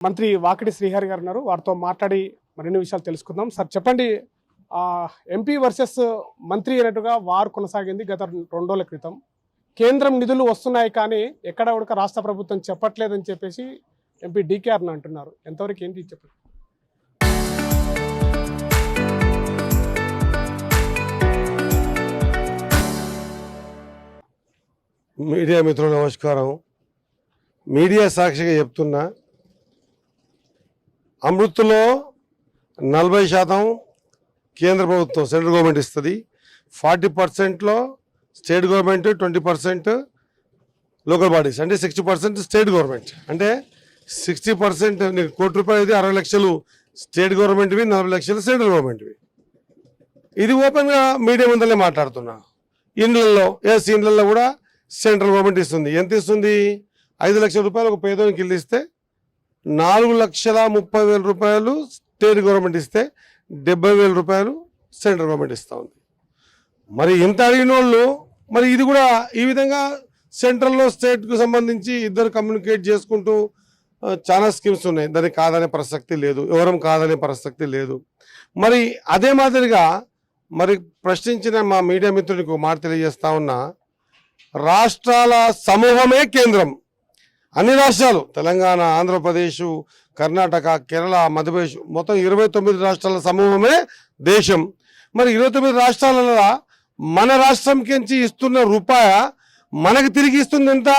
మంత్రి వాకిటి శ్రీహరి గారు ఉన్నారు. వారితో మాట్లాడి మరిన్ని విషయాలు తెలుసుకుందాం. సార్ చెప్పండి, ఎంపీ వర్సెస్ మంత్రి అయినట్టుగా వారు కొనసాగింది గత 2 రోజుల క్రితం. కేంద్రం నిధులు వస్తున్నాయి కానీ ఎక్కడ కూడా రాష్ట్ర ప్రభుత్వం చెప్పట్లేదని చెప్పేసి ఎంపీ డీకేఆర్ని అంటున్నారు. ఎంతవరకు ఏంటి చెప్పండి. మీడియా మిత్రులు నమస్కారం. మీడియా సాక్షిగా చెప్తున్నా, అమృత్లో 40% కేంద్ర ప్రభుత్వం సెంట్రల్ గవర్నమెంట్ ఇస్తుంది, 40%లో స్టేట్ గవర్నమెంట్, 20% లోకల్ బాడీస్, అంటే 60% స్టేట్ గవర్నమెంట్. అంటే 60% నీకు ₹1,00,00,000 ఇది 60 లక్షలు స్టేట్ గవర్నమెంట్వి, 40 లక్షలు సెంట్రల్ గవర్నమెంట్వి. ఇది ఓపెన్గా మీడియా ముందరే మాట్లాడుతున్నా. ఇండ్లలో కూడా సెంట్రల్ గవర్నమెంట్ ఇస్తుంది. ఎంత ఇస్తుంది? 5 లక్షల రూపాయలు ఒక పేదోనికి ఇల్లు ఇస్తే, 4,30,000 రూపాయలు స్టేట్ గవర్నమెంట్ ఇస్తే, 70,000 రూపాయలు సెంట్రల్ గవర్నమెంట్ ఇస్తూ ఉంది. మరి ఇంత అడిగిన వాళ్ళు మరి ఇది కూడా ఈ విధంగా సెంట్రల్లో స్టేట్కు సంబంధించి ఇద్దరు కమ్యూనికేట్ చేసుకుంటూ చాలా స్కీమ్స్ ఉన్నాయి. దానికి కాదనే ప్రసక్తి లేదు, ఎవరం కాదనే ప్రసక్తి లేదు. మరి అదే మాదిరిగా మరి ప్రశ్నించిన మా మీడియా మిత్రునికి ఒక మాట తెలియజేస్తా ఉన్నా, రాష్ట్రాల సమూహమే కేంద్రం. అన్ని రాష్ట్రాలు, తెలంగాణ, ఆంధ్రప్రదేశ్, కర్ణాటక, కేరళ, మధ్యప్రదేశ్, మొత్తం 29 రాష్ట్రాల సమూహమే దేశం. మరి 29 రాష్ట్రాలలో మన రాష్ట్రంకించి ఇస్తున్న రూపాయ మనకు తిరిగి ఇస్తుంది ఎంత?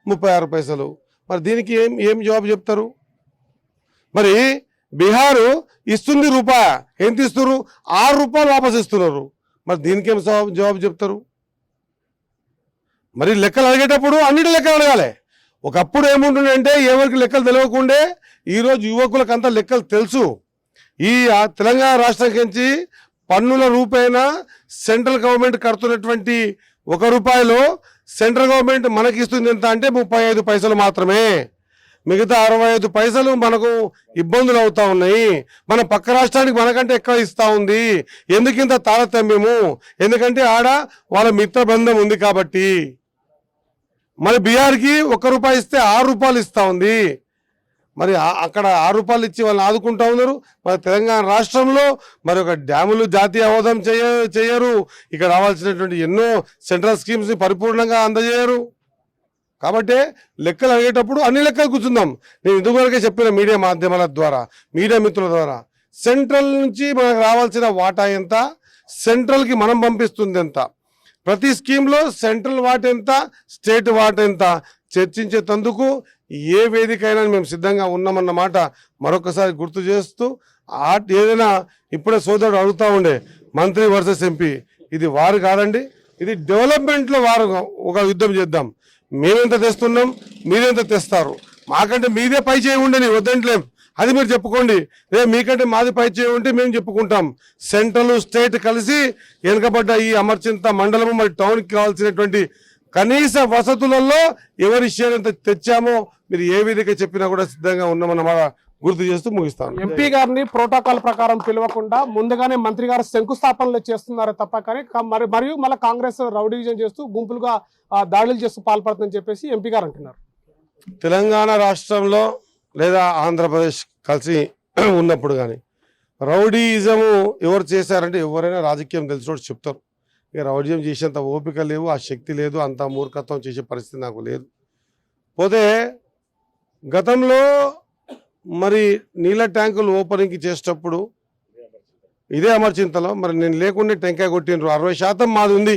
36 పైసలు. మరి దీనికి ఏం జవాబు చెప్తారు? మరి బీహారు ఇస్తుంది రూపాయ, ఎంత ఇస్తున్నారు? 6 రూపాయలు వాపసు ఇస్తున్నారు. మరి దీనికి ఏం జవాబు చెప్తారు? మరి లెక్కలు అడిగేటప్పుడు అన్నిటి లెక్కలు అడగాలి. ఒకప్పుడు ఏముంటుందంటే ఎవరికి లెక్కలు తెలియకుండే, ఈరోజు యువకులకంతా లెక్కలు తెలుసు. ఈ తెలంగాణ రాష్ట్రానికి పన్నుల రూపేణ సెంట్రల్ గవర్నమెంట్ కడుతున్నటువంటి ₹1 సెంట్రల్ గవర్నమెంట్ మనకి ఇస్తుంది ఎంత అంటే 35 పైసలు మాత్రమే. మిగతా 65 పైసలు మనకు ఇబ్బందులు అవుతా ఉన్నాయి. మన పక్క రాష్ట్రానికి మనకంటే ఎక్కువ ఇస్తూ ఉంది. ఎందుకింత తారతమ్యము? ఎందుకంటే ఆడ వాళ్ళ మిత్ర బంధం ఉంది కాబట్టి. మరి బీహార్కి ₹1 ఇస్తే 6 రూపాయలు ఇస్తూ ఉంది. మరి అక్కడ 6 రూపాయలు ఇచ్చి వాళ్ళని ఆదుకుంటా ఉన్నారు. మరి తెలంగాణ రాష్ట్రంలో మరి ఒక డ్యాములు జాతీయ హోదా చేయరు. ఇక్కడ రావాల్సినటువంటి ఎన్నో సెంట్రల్ స్కీమ్స్ని పరిపూర్ణంగా అందజేయరు. కాబట్టి లెక్కలు అడిగేటప్పుడు అన్ని లెక్కలు కూర్చుందాం. నేను ఇదివరకే చెప్పిన మీడియా మాధ్యమాల ద్వారా, మీడియా మిత్రుల ద్వారా, సెంట్రల్ నుంచి మనకు రావాల్సిన వాటా ఎంత, సెంట్రల్కి మనం పంపిస్తుంది ఎంత, ప్రతి స్కీమ్లో సెంట్రల్ వాటా ఎంత, స్టేట్ వాటా ఎంత చర్చించేందుకు ఏ వేదికైనా మేము సిద్ధంగా ఉన్నామన్నమాట మరొకసారి గుర్తు చేస్తూ, ఏదైనా ఇప్పుడే సోదరుడు అడుగుతూ ఉండే మంత్రి వర్సెస్ ఎంపీ, ఇది వారు కాదండి, ఇది డెవలప్మెంట్లో వారు ఒక యుద్ధం చేద్దాం. మేమెంత తెస్తున్నాం, మీరెంత తెస్తారు, మాకంటే మీదే పై చేయి ఉండని వద్దంటలేం, అది మీరు చెప్పుకోండి. మీకంటే మాది పై చేయి ఉంటే మేము చెప్పుకుంటాం. సెంట్రల్ స్టేట్ కలిసి వెనుకబడ్డ ఈ అమర్చింత మండలము మరి టౌన్కి కావాల్సినటువంటి కనీస వసతులలో ఎవరి షేర్ ఎంత తెచ్చామో మీరు ఏ విధంగా చెప్పినా కూడా సిద్ధంగా ఉన్నామన్నమాట గుర్తు చేస్తూ ముగిస్తాను. ఎంపీ గారిని ప్రోటోకాల్ ప్రకారం పిలవకుండా ముందుగానే మంత్రి గారు శంకుస్థాపనలు చేస్తున్నారే తప్ప, కానీ మరియు మళ్ళీ కాంగ్రెస్ రౌడీజం చేస్తూ గుంపులుగా దాడులు చేస్తూ పాల్పడుతుందని చెప్పేసి ఎంపీ గారు అంటున్నారు. తెలంగాణ రాష్ట్రంలో లేదా ఆంధ్రప్రదేశ్ కలిసి ఉన్నప్పుడు కానీ రౌడీయిజము ఎవరు చేశారంటే ఎవరైనా రాజకీయం తెలిసినోడు చెప్తారు. ఇక రౌడీజం చేసేంత ఓపిక లేవు, ఆ శక్తి లేదు, అంత మూర్ఖత్వం చేసే పరిస్థితి నాకు లేదు. పోతే గతంలో మరి నీళ్ళ ట్యాంకులు ఓపెనింగ్కి చేసేటప్పుడు ఇదే అమర్చింతలో మరి నేను లేకుండే టెంకాయ కొట్టినరు. 60% మాది ఉంది.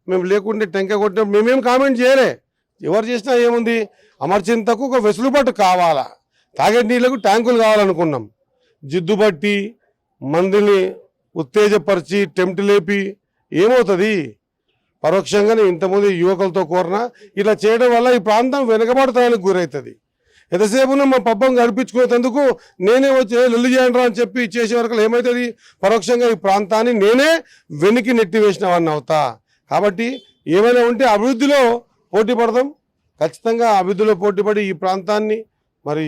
మేము లేకుండే టెంకాయ కొట్టినప్పుడు మేమేం కామెంట్ చేయలే. ఎవరు చేసినా ఏముంది, అమర్చింతకు ఒక వెసులుబాటు కావాలా, తాగే నీళ్లకు ట్యాంకులు కావాలనుకున్నాం. జిద్దుబట్టి మందిని ఉత్తేజపరిచి టెంప్ట్ లేపి ఏమవుతుంది? పరోక్షంగానే ఇంతమంది యువకులతో కోరినా ఇలా చేయడం వల్ల ఈ ప్రాంతం వెనుకబడతానికి గురవుతుంది. ఎంతసేపు మా పబ్బం గడిపించుకునేందుకు నేనే వచ్చి లొల్లి చేయండి అని చెప్పి చేసే వరకు ఏమవుతుంది? పరోక్షంగా ఈ ప్రాంతాన్ని నేనే వెనక్కి నెట్టివేసినవన్నీ అవుతా. కాబట్టి ఏమైనా ఉంటే అభివృద్ధిలో పోటీ పడదాం. ఖచ్చితంగా అభివృద్ధిలో పోటీపడి ఈ ప్రాంతాన్ని మరి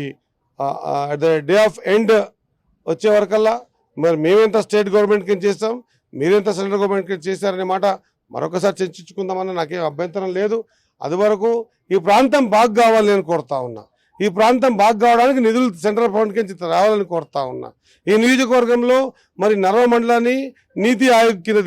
at the day of end వచ్చే వరకల్లా మరి మేమెంత స్టేట్ గవర్నమెంట్కి చేస్తాం, మీరెంత సెంట్రల్ గవర్నమెంట్కి చేశారనే మాట మరొకసారి చర్చించుకుందామని నాకేం అభ్యంతరం లేదు. అది వరకు ఈ ప్రాంతం బాగా కావాలని నేను కోరుతా ఉన్నా. ఈ ప్రాంతం బాగా కావడానికి నిధులు సెంట్రల్ ఫండ్ నుంచి రావాలని కోరుతా ఉన్నా. ఈ నియోజకవర్గంలో మరి నర్వ మండలాన్ని నీతి ఆయోగ్ కింద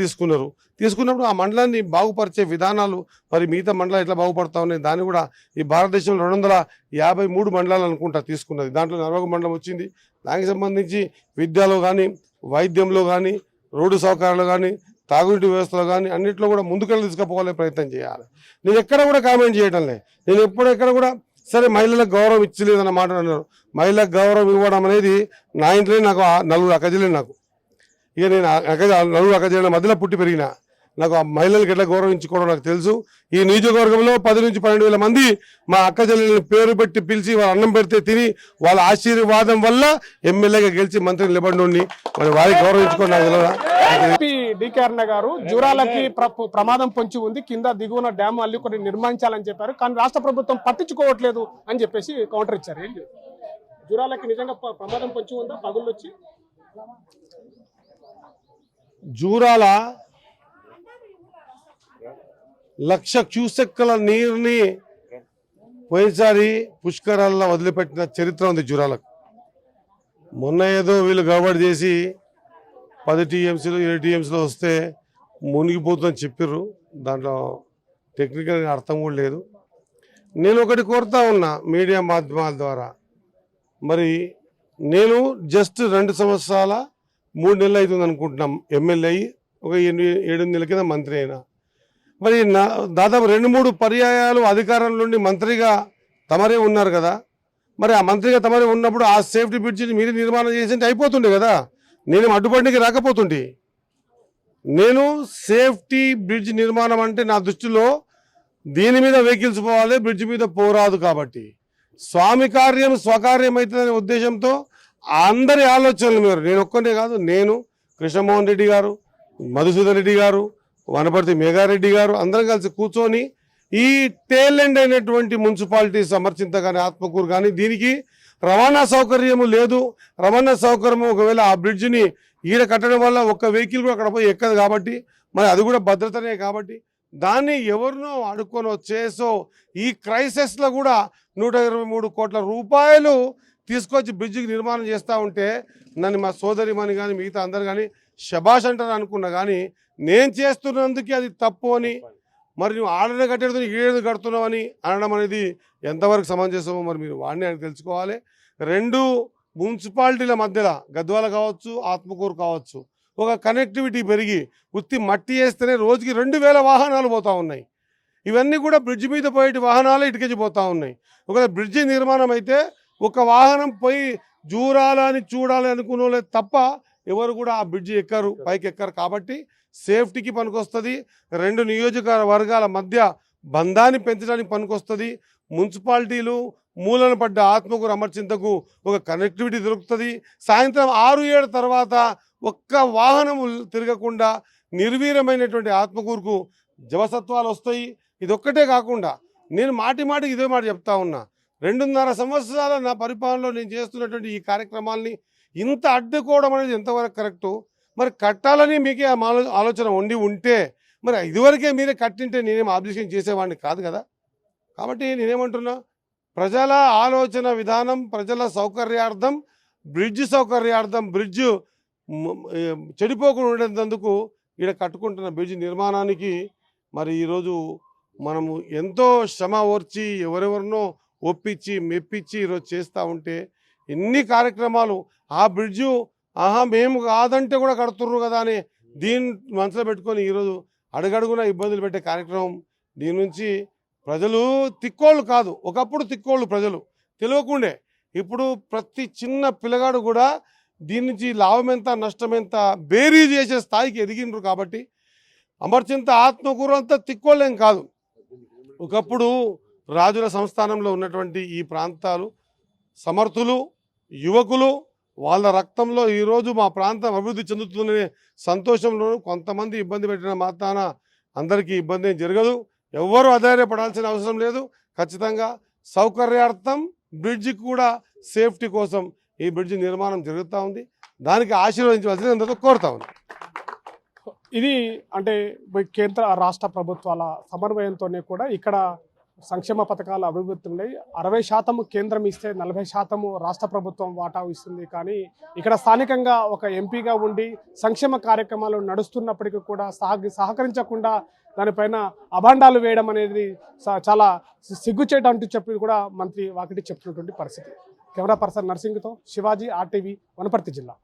తీసుకున్నప్పుడు ఆ మండలాన్ని బాగుపరిచే విధానాలు మరి మిగతా మండలాలు ఎట్లా బాగుపడతా ఉన్నాయి, దాన్ని కూడా ఈ భారతదేశంలో 253 మండలాలు అనుకుంటా తీసుకున్నది. దాంట్లో నర్వగ మండలం వచ్చింది. దానికి సంబంధించి విద్యలో కానీ, వైద్యంలో కానీ, రోడ్డు సౌకర్యాలు కానీ, తాగునీటి వ్యవస్థలో కానీ అన్నింటిలో కూడా ముందుకెళ్ళి తీసుకుపోవాలనే ప్రయత్నం చేయాలి. నేను ఎక్కడ కూడా కామెంట్ చేయడం లేదు. నేను ఎక్కడ కూడా సరే మహిళలకు గౌరవం ఇచ్చలేదన్న మాట అన్నారు. మహిళలకు గౌరవం ఇవ్వడం అనేది నా ఇంట్లో నాకు 4 అక్కజలే. నాకు ఇక నేను 4 అక్కజల మధ్యలో పుట్టి పెరిగిన నాకు ఆ మహిళలకు ఎట్లా గౌరవించుకోవడం నాకు తెలుసు. ఈ నియోజకవర్గంలో 10 నుంచి 12,000 మంది మా అక్కజల్లని పేరు పెట్టి పిలిచి వాళ్ళ అన్నం పెడితే తిని వాళ్ళ ఆశీర్వాదం వల్ల ఎమ్మెల్యేగా గెలిచి మంత్రి నిలబడి మరి వారికి గౌరవించుకోవడం నాకు తెలియదా. డికే అరుణ గారు జూరాలకి ప్రమాదం పొంచి ఉంది, కింద దిగువన డ్యామ్ అల్లి కొన్ని నిర్మించాలని చెప్పారు, కానీ రాష్ట్ర ప్రభుత్వం పట్టించుకోవట్లేదు అని చెప్పేసి కౌంటర్ ఇచ్చారు. జూరాలకి నిజంగా ప్రమాదం పొంచి ఉందా? పగుళ్ళు వచ్చి జూరాల 1,00,000 క్యూసెక్కుల నీరుని పోయినసారి పుష్కరాల్లో వదిలిపెట్టిన చరిత్ర ఉంది జూరాలకు. మొన్న ఏదో వీళ్ళు గడబడి చేసి 10 టీఎంసీలు 7 టీఎంసీలు వస్తే మునిగిపోతుందని చెప్పారు. దాంట్లో టెక్నికల్గా అర్థం కూడా లేదు. నేను ఒకటి కోరుతా ఉన్నా మీడియా మాధ్యమాల ద్వారా, మరి నేను జస్ట్ 2 సంవత్సరాల 3 నెలలు అవుతుంది అనుకుంటున్నాం ఎమ్మెల్యే అయ్యి, ఒక 7 నెలల కింద మంత్రి అయినా. మరి దాదాపు 2-3 పర్యాయాలు అధికారం నుండి మంత్రిగా తమరే ఉన్నారు కదా. మరి ఆ మంత్రిగా తమరే ఉన్నప్పుడు ఆ సేఫ్టీ బ్రిడ్జిని మీరు నిర్మాణం చేసింటే అయిపోతుండే కదా. నేను అడ్డుపడికి రాకపోతుంటే. నేను సేఫ్టీ బ్రిడ్జ్ నిర్మాణం అంటే నా దృష్టిలో దీని మీద వెహికల్స్ పోవాలి, బ్రిడ్జ్ మీద పోరాదు. కాబట్టి స్వామి కార్యం స్వకార్యం అవుతుందనే ఉద్దేశంతో అందరి ఆలోచనలు మీరు, నేను ఒక్కనే కాదు, నేను కృష్ణమోహన్ రెడ్డి గారు, మధుసూదన్ రెడ్డి గారు, వనపర్తి మేఘారెడ్డి గారు అందరం కలిసి కూర్చొని ఈ టేల్ ఎండ్ అయినటువంటి మున్సిపాలిటీస్ అమర్చింత కానీ ఆత్మకూరు కానీ దీనికి రవాణా సౌకర్యము లేదు. రవాణా సౌకర్యము ఒకవేళ ఆ బ్రిడ్జిని ఈడ కట్టడం వల్ల ఒక్క వెహికల్ కూడా అక్కడ పోయి ఎక్కదు కాబట్టి, మరి అది కూడా భద్రతనే కాబట్టి దాన్ని ఎవరినో అడుక్కొని చేసో ఈ క్రైసిస్లో కూడా 123 కోట్ల రూపాయలు తీసుకొచ్చి బ్రిడ్జికి నిర్మాణం చేస్తూ ఉంటే నన్ను మా సోదరిమని కానీ మిగతా అందరు కానీ శబాష్ అంటారు అనుకున్నా. కానీ నేను చేస్తున్నందుకే అది తప్పు అని, మరి నువ్వు ఆడనే కట్టేది ఈడేది కడుతున్నావు అని అనడం అనేది ఎంతవరకు సమంజసమో మరి మీరు వాడిని అని తెలుసుకోవాలి. 2 మున్సిపాలిటీల మధ్యలో గద్వాల కావచ్చు, ఆత్మకూరు కావచ్చు, ఒక కనెక్టివిటీ పెరిగి ఉత్తి మట్టి వేస్తేనే రోజుకి 2,000 వాహనాలు పోతూ ఉన్నాయి. ఇవన్నీ కూడా బ్రిడ్జ్ మీద పోయేటి వాహనాలు ఇటుకెళ్ళి పోతూ ఉన్నాయి. ఒకవేళ బ్రిడ్జి నిర్మాణం అయితే ఒక వాహనం పోయి జూరాలని చూడాలి అనుకునే తప్ప ఎవరు కూడా ఆ బ్రిడ్జి ఎక్కరు, పైకి ఎక్కరు. కాబట్టి సేఫ్టీకి పనికొస్తుంది, 2 నియోజకవర్గాల మధ్య బంధాన్ని పెంచడానికి పనికొస్తుంది. మున్సిపాలిటీలు మూలన పడ్డ ఆత్మకూరు అమర్చింతకు ఒక కనెక్టివిటీ దొరుకుతుంది. సాయంత్రం 6-7 తర్వాత ఒక్క వాహనం తిరగకుండా నిర్వీర్యమైనటువంటి ఆత్మకూరుకు జవసత్వాలు వస్తాయి. ఇదొక్కటే కాకుండా నేను మాటికి ఇదే మాట చెప్తా ఉన్నా. 2.5 సంవత్సరాల నా పరిపాలనలో నేను చేస్తున్నటువంటి ఈ కార్యక్రమాల్ని ఇంత అడ్డుకోవడం అనేది ఎంతవరకు కరెక్టు? మరి కట్టాలని మీకే ఆలోచన ఉంటే మరి ఇదివరకే మీరే కట్టింటే నేనేం ఆబ్జెక్షన్ చేసేవాడిని కాదు కదా. కాబట్టి నేనేమంటున్నా, ప్రజల ఆలోచన విధానం, ప్రజల సౌకర్యార్థం, బ్రిడ్జ్ సౌకర్యార్థం, బ్రిడ్జ్ చెడిపోకుండా ఉండేందుకు ఇక్కడ కట్టుకుంటున్న బ్రిడ్జ్ నిర్మాణానికి మరి ఈరోజు మనము ఎంతో శ్రమ ఓర్చి ఎవరెవరినో ఒప్పించి మెప్పించి ఈరోజు చేస్తూ ఉంటే ఎన్ని కార్యక్రమాలు ఆ బ్రిడ్జు మేము కాదంటే కూడా కడుతుర్రు కదా అని దీన్ని మనసులో పెట్టుకొని ఈరోజు అడుగడుగున ఇబ్బందులు పెట్టే కార్యక్రమం. దీని నుంచి ప్రజలు తిక్కోళ్ళు కాదు, ఒకప్పుడు తిక్కోళ్ళు ప్రజలు తెలియకుండే. ఇప్పుడు ప్రతి చిన్న పిల్లగాడు కూడా దీని నుంచి లాభం ఎంత నష్టం ఎంత బేరీ చేసే స్థాయికి ఎదిగినరు. కాబట్టి అమర్చింత ఆత్మకూరు అంతా తిక్కోళ్ళేం కాదు. ఒకప్పుడు రాజుల సంస్థానంలో ఉన్నటువంటి ఈ ప్రాంతాలు సమర్థులు, యువకులు, వాళ్ళ రక్తంలో ఈరోజు మా ప్రాంతం అభివృద్ధి చెందుతుందనే సంతోషంలోనూ కొంతమంది ఇబ్బంది పెట్టిన మాత్రాన అందరికీ ఇబ్బంది ఏం జరగదు. ఎవ్వరూ అధైర్యపడాల్సిన అవసరం లేదు. ఖచ్చితంగా సౌకర్యార్థం బ్రిడ్జికి కూడా సేఫ్టీ కోసం ఈ బ్రిడ్జి నిర్మాణం జరుగుతూ ఉంది. దానికి ఆశీర్వదించవలసింది కోరుతా ఉంది. ఇది అంటే కేంద్ర రాష్ట్ర ప్రభుత్వాల సమన్వయంతోనే కూడా ఇక్కడ సంక్షేమ పథకాలు అభివృద్ధి ఉన్నాయి. 60% కేంద్రం ఇస్తే 40% రాష్ట్ర ప్రభుత్వం వాటా ఇస్తుంది. కానీ ఇక్కడ స్థానికంగా ఒక ఎంపీగా ఉండి సంక్షేమ కార్యక్రమాలు నడుస్తున్నప్పటికీ కూడా సహకరించకుండా దానిపైన అభాండాలు వేయడం అనేది చాలా సిగ్గుచేట అంటూ చెప్పి కూడా మంత్రి వాకిటి చెప్తున్నటువంటి పరిస్థితి. కెమెరా పర్సన్ నర్సింగ్తో శివాజీ, RTV, వనపర్తి జిల్లా.